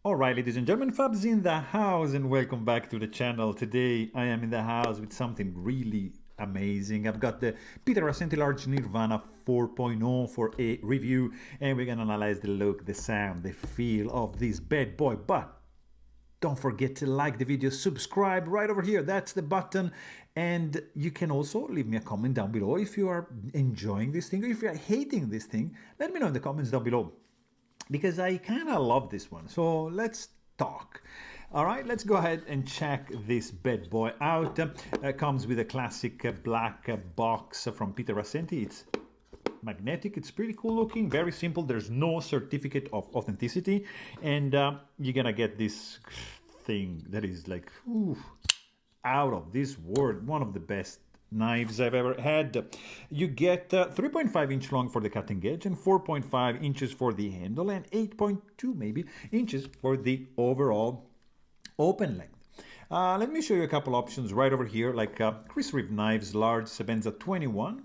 Alright, ladies and gentlemen, Fab's in the house and welcome back to the channel. Today I am in the house with something really amazing. I've got the Peter Rassenti Large Nirvana 4.0 for a review, and we're gonna analyze the look, the sound, the feel of this bad boy. But don't forget to like the video, subscribe right over here, that's the button, and you can also leave me a comment down below if you are enjoying this thing or if you are hating this thing. Let me know in the comments down below, because I kind of love this one. So let's talk. All right, let's go ahead and check this bad boy out. Comes with a classic black box from Peter Rassenti. It's magnetic, it's pretty cool looking, very simple. There's no certificate of authenticity, and you're gonna get this thing that is like out of this world, one of the best knives I've ever had. You get 3.5 inch long for the cutting edge and 4.5 inches for the handle and 8.2 maybe inches for the overall open length. Let me show you a couple options right over here, like Chris Reeve knives, large Sebenza 21.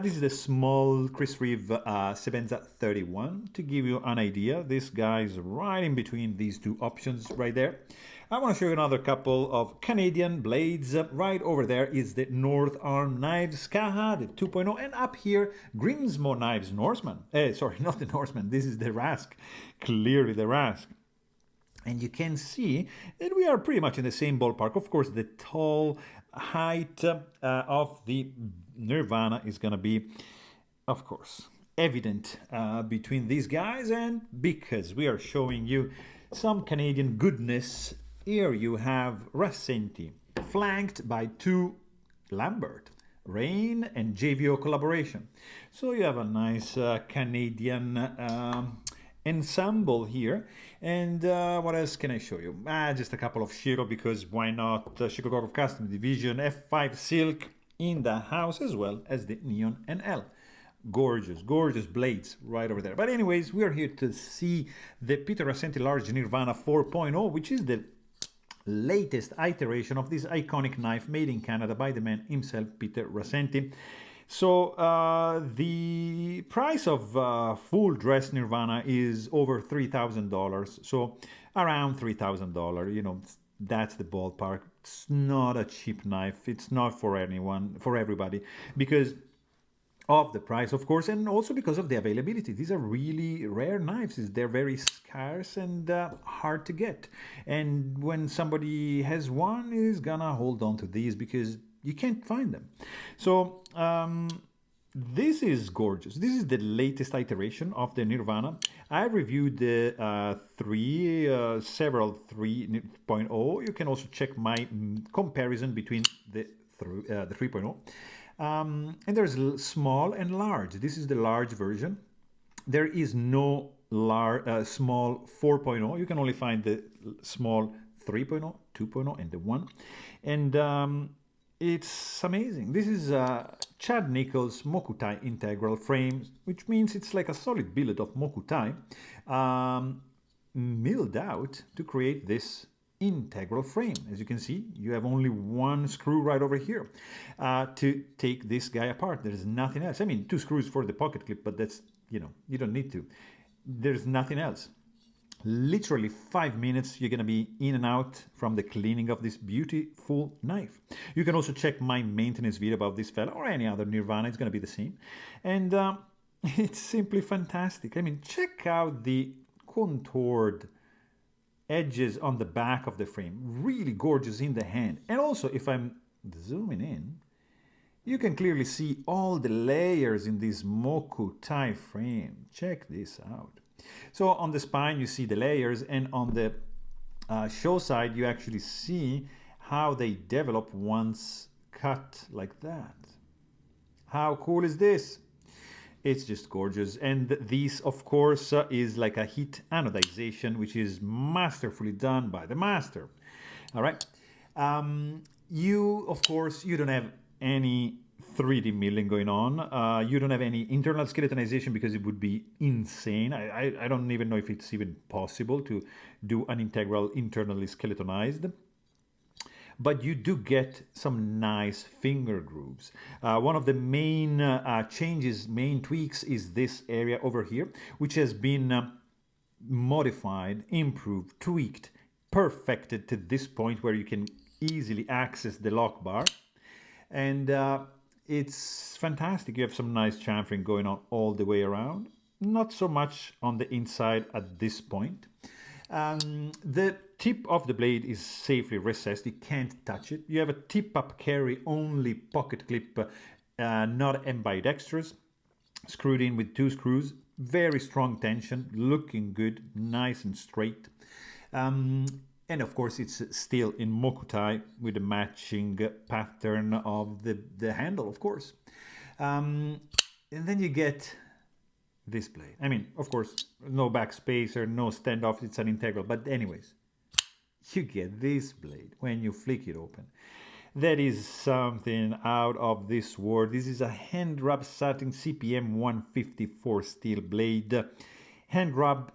This is the small Chris Reeve Sebenza 31. To give you an idea, this guy is right in between these two options right there. I want to show you another couple of Canadian blades. Right over there is the North Arm Knives Kaha, the 2.0, and up here, Grimsmo Knives Norseman. Sorry, not the Norseman, this is the Rask, clearly the Rask. And you can see that we are pretty much in the same ballpark. Of course, the tall height of the Nirvana is going to be, of course, evident between these guys. And because we are showing you some Canadian goodness, here you have Rassenti, flanked by two Lambert, Rain and JVO collaboration. So you have a nice Canadian ensemble here. And what else can I show you? Just a couple of Shiro, because why not? Chicago of Custom Division F5 Silk in the house, as well as the Neon NL. Gorgeous, gorgeous blades right over there. But anyways, we are here to see the Peter Rassenti Large Nirvana 4.0, which is the latest iteration of this iconic knife made in Canada by the man himself, Peter Rassenti. So the price of full dress Nirvana is over $3,000. So around $3,000, you know, that's the ballpark. It's not a cheap knife. It's not for anyone, for everybody, because of the price, of course, and also because of the availability. These are really rare knives. They're very scarce and hard to get. And when somebody has one, is gonna hold on to these because you can't find them. So this is gorgeous. This is the latest iteration of the Nirvana. I reviewed the several 3.0. You can also check my comparison between the 3.0. And there's small and large. This is the large version. There is no small 4.0. You can only find the small 3.0, 2.0, and the 1. And it's amazing. This is Chad Nichols Mokutai integral frame, which means it's like a solid billet of Mokutai milled out to create this integral frame. As you can see, you have only one screw right over here to take this guy apart. There's nothing else. I mean, two screws for the pocket clip, but that's, you know, you don't need to. There's nothing else. Literally 5 minutes, you're gonna be in and out from the cleaning of this beautiful knife. You can also check my maintenance video about this fella or any other Nirvana. It's gonna be the same. And it's simply fantastic. I mean, check out the contoured edges on the back of the frame, really gorgeous in the hand. And also, if I'm zooming in, you can clearly see all the layers in this Mokutai frame. Check this out. So on the spine you see the layers, and on the show side you actually see how they develop once cut like that. How cool is this? It's just gorgeous. And this, of course, is like a heat anodization, which is masterfully done by the master. All right. Of course, you don't have any 3D milling going on. You don't have any internal skeletonization because it would be insane. I don't even know if it's even possible to do an integral internally skeletonized. But you do get some nice finger grooves. One of the main changes, main tweaks, is this area over here, which has been modified, improved, tweaked, perfected to this point where you can easily access the lock bar. And it's fantastic. You have some nice chamfering going on all the way around. Not so much on the inside at this point. The tip of the blade is safely recessed. You can't touch it. You have a tip-up carry only pocket clip, not ambidextrous, screwed in with 2 screws. Very strong tension, looking good, nice and straight. And of course, it's still in mokutai with the matching pattern of the handle, of course. And then you get this blade. I mean, of course, no backspacer, no standoff, it's an integral. But anyways, you get this blade when you flick it open. That is something out of this world. This is a hand rub satin CPM 154 steel blade. Hand rub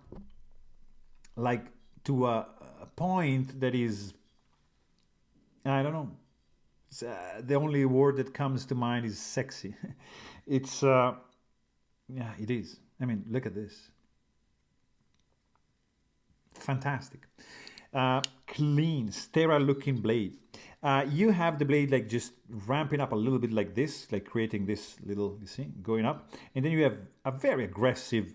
like to a point that is, I don't know, the only word that comes to mind is sexy. It's yeah, it is. I mean, look at this. Fantastic. Clean, sterile looking blade. You have the blade like just ramping up a little bit like this, like creating this little, you see, going up. And then you have a very aggressive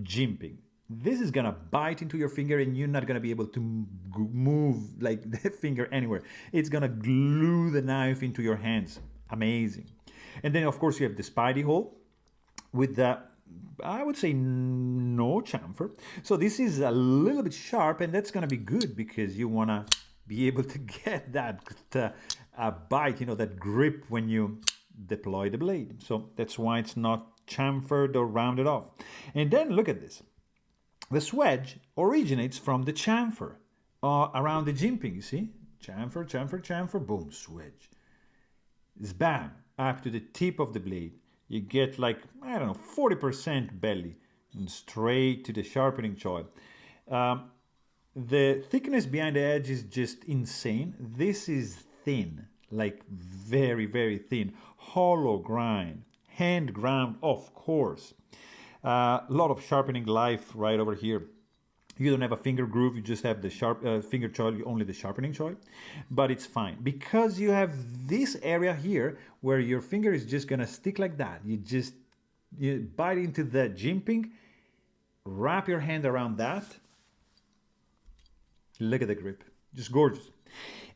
jimping. This is gonna bite into your finger and you're not gonna be able to move like the finger anywhere. It's gonna glue the knife into your hands. Amazing. And then of course you have the spidey hole with the, I would say, no chamfer. So this is a little bit sharp, and that's gonna be good because you wanna be able to get that bite, you know, that grip when you deploy the blade. So that's why it's not chamfered or rounded off. And then look at this. The swedge originates from the chamfer around the jimping, you see? Chamfer, chamfer, chamfer, boom, swedge. Bam, up to the tip of the blade. You get like, I don't know, 40% belly and straight to the sharpening choil. The thickness behind the edge is just insane. This is thin, like very, very thin. Hollow grind, hand ground, of course. A lot of sharpening life right over here. You don't have a finger groove, you just have the sharp finger choil, only the sharpening choil, but it's fine because you have this area here where your finger is just gonna stick like that. You bite into the jimping, wrap your hand around that. Look at the grip, just gorgeous.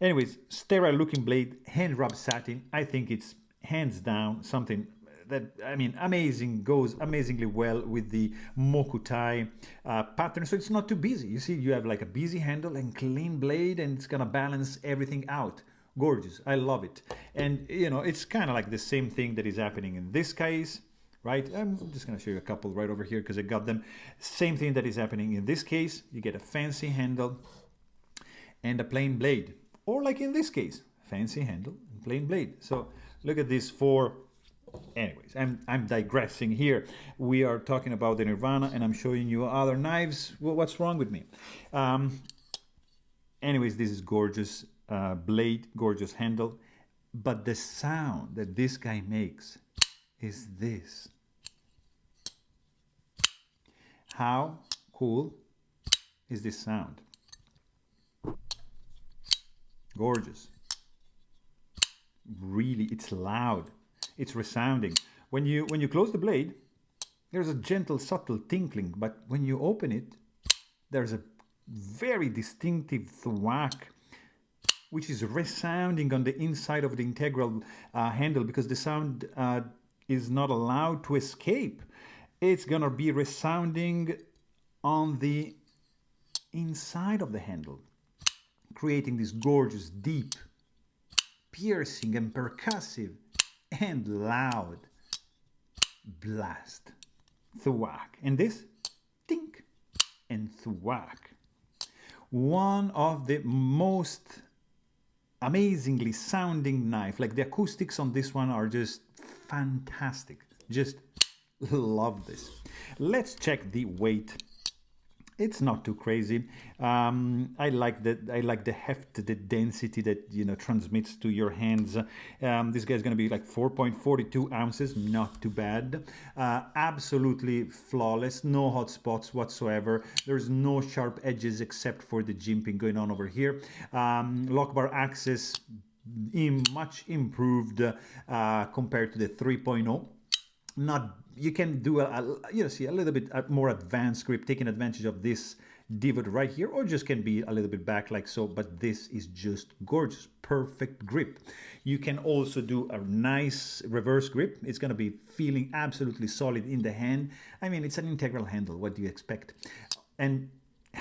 Anyways, sterile looking blade, hand rub satin. I think it's hands down something that, I mean, amazing, goes amazingly well with the mokutai pattern. So it's not too busy. You see, you have like a busy handle and clean blade, and it's gonna balance everything out. Gorgeous, I love it. And you know, it's kind of like the same thing that is happening in this case, right? I'm just gonna show you a couple right over here because I got them. Same thing that is happening in this case. You get a fancy handle and a plain blade. Or like in this case, fancy handle and plain blade. So look at these four. Anyways, I'm digressing here. We are talking about the Nirvana and I'm showing you other knives. Well, what's wrong with me? Anyways, this is gorgeous blade, gorgeous handle. But the sound that this guy makes is this. How cool is this sound? Gorgeous. Really, it's loud. It's resounding. When you close the blade, there's a gentle, subtle tinkling, but when you open it, there's a very distinctive thwack, which is resounding on the inside of the integral handle because the sound is not allowed to escape. It's gonna be resounding on the inside of the handle, creating this gorgeous, deep, piercing and percussive and loud blast, thwack, and this tink and thwack. One of the most amazingly sounding knife. Like the acoustics on this one are just fantastic. Just love this. Let's check the weight It's not too crazy. I like that. I like the heft, the density that transmits to your hands. This guy's going to be like 4.42 ounces. Not too bad. Absolutely flawless. No hot spots whatsoever. There's no sharp edges except for the jimping going on over here. Lock bar access much improved compared to the 3.0. Not you can do see a little bit more advanced grip, taking advantage of this divot right here, or just can be a little bit back like so, but this is just gorgeous, perfect grip. You can also do a nice reverse grip. It's going to be feeling absolutely solid in the hand. I mean, it's an integral handle. What do you expect? And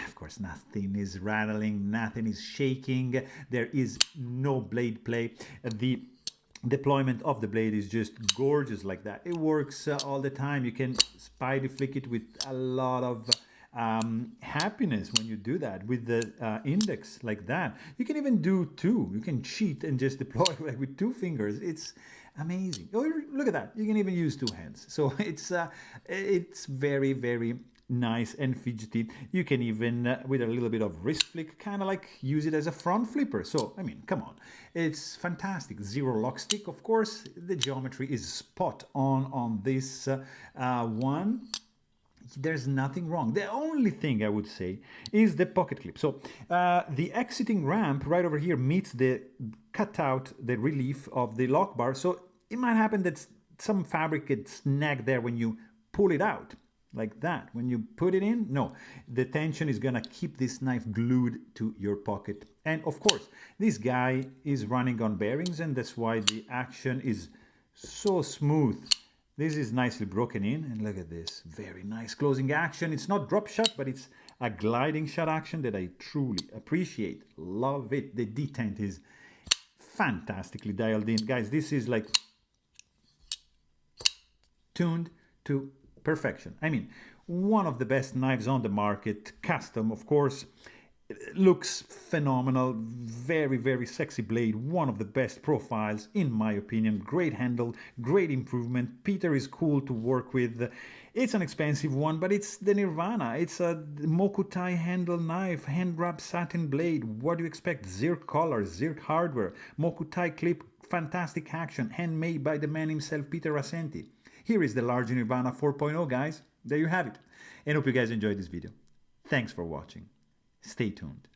of course, nothing is rattling, nothing is shaking. There is no blade play. The deployment of the blade is just gorgeous like that. It works all the time. You can spidey flick it with a lot of happiness when you do that with the index like that. You can even do two. You can cheat and just deploy like with two fingers. It's amazing. Oh, look at that. You can even use two hands. So it's very, very nice and fidgety. You can even with a little bit of wrist flick kind of like use it as a front flipper. So I mean, come on, it's fantastic. Zero lock stick, of course. The geometry is spot on this one. There's nothing wrong. The only thing I would say is the pocket clip. So the exiting ramp right over here meets the cutout, the relief of the lock bar. So it might happen that some fabric gets snagged there when you pull it out. Like that. When you put it in, no, the tension is gonna keep this knife glued to your pocket. And of course, this guy is running on bearings, and that's why the action is so smooth. This is nicely broken in, and look at this, very nice closing action. It's not drop shot, but it's a gliding shot action that I truly appreciate. Love it. The detent is fantastically dialed in. Guys, this is like tuned to perfection. I mean, one of the best knives on the market, custom, of course. It looks phenomenal, very, very sexy blade, one of the best profiles, in my opinion. Great handle, great improvement. Peter is cool to work with. It's an expensive one, but it's the Nirvana. It's a Mokutai handle knife, hand wrap satin blade. What do you expect? Zirc color, Zirc hardware, Mokutai clip, fantastic action, handmade by the man himself, Peter Rassenti. Here is the Large Nirvana 4.0, guys. There you have it. And hope you guys enjoyed this video. Thanks for watching. Stay tuned.